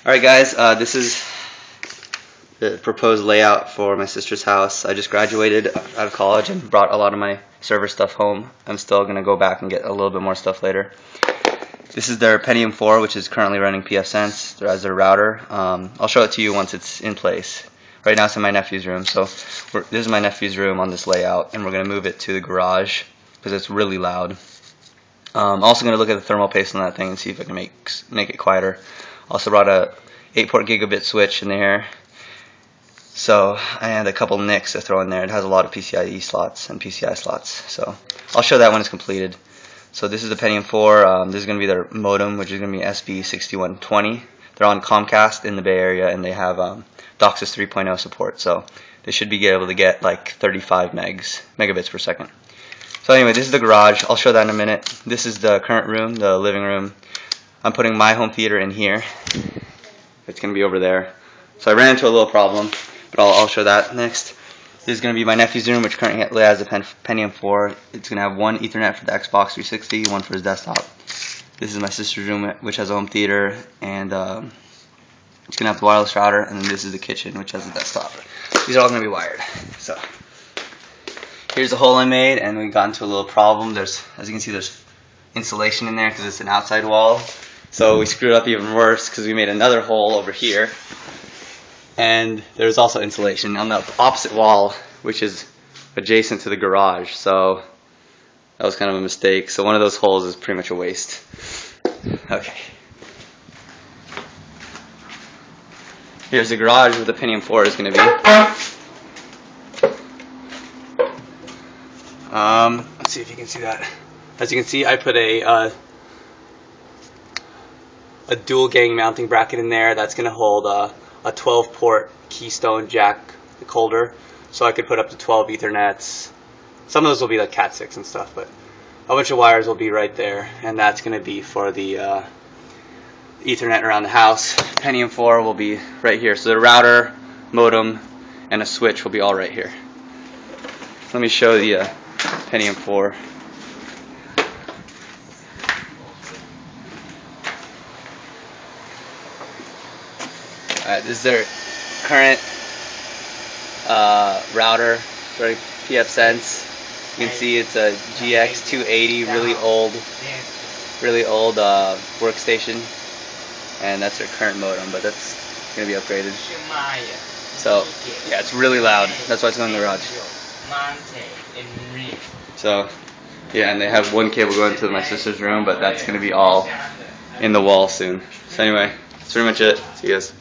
Alright guys, this is the proposed layout for my sister's house. I just graduated out of college and brought a lot of my server stuff home. I'm still going to go back and get a little bit more stuff later. This is their Pentium 4, which is currently running pfsense as their router. I'll show it to you once it's in place. Right now it's in my nephew's room, so this is my nephew's room on this layout, and we're going to move it to the garage because it's really loud. I'm also going to look at the thermal paste on that thing and see if I can make it quieter. Also brought a 8-port gigabit switch in there. So I had a couple NICs to throw in there. It has a lot of PCIe slots and PCI slots. So I'll show that when it's completed. So this is the Pentium 4. This is going to be their modem, which is going to be SB6120. They're on Comcast in the Bay Area, and they have DOCSIS 3.0 support. So they should be able to get like 35 megabits per second. So anyway, this is the garage. I'll show that in a minute. This is the current room, the living room. I'm putting my home theater in here. It's going to be over there. So I ran into a little problem, but I'll show that next. This is going to be my nephew's room, which currently has a Pentium 4. It's going to have one Ethernet for the Xbox 360, one for his desktop. This is my sister's room, which has a home theater, and it's going to have the wireless router, and then this is the kitchen, which has a desktop. These are all going to be wired. So here's the hole I made, and we got into a little problem. As you can see, there's insulation in there because it's an outside wall. So we screwed up even worse because we made another hole over here. And there's also insulation on the opposite wall, which is adjacent to the garage. So that was kind of a mistake. So one of those holes is pretty much a waste. Okay. Here's the garage where the Pentium 4 is going to be. Let's see if you can see that. As you can see, I put a dual gang mounting bracket in there that's going to hold a 12-port Keystone jack holder, so I could put up to 12 Ethernets. Some of those will be like cat6 and stuff, but a bunch of wires will be right there, and that's going to be for the Ethernet around the house. Pentium 4 will be right here, so the router, modem, and a switch will be all right here. Let me show the Pentium 4. Alright, this is their current router for pfsense. You can see it's a GX280, really old workstation, and that's their current modem, but that's going to be upgraded. So yeah, it's really loud. That's why it's going in the garage. So yeah, and they have one cable going to my sister's room, but that's going to be all in the wall soon. So anyway, that's pretty much it. See you guys.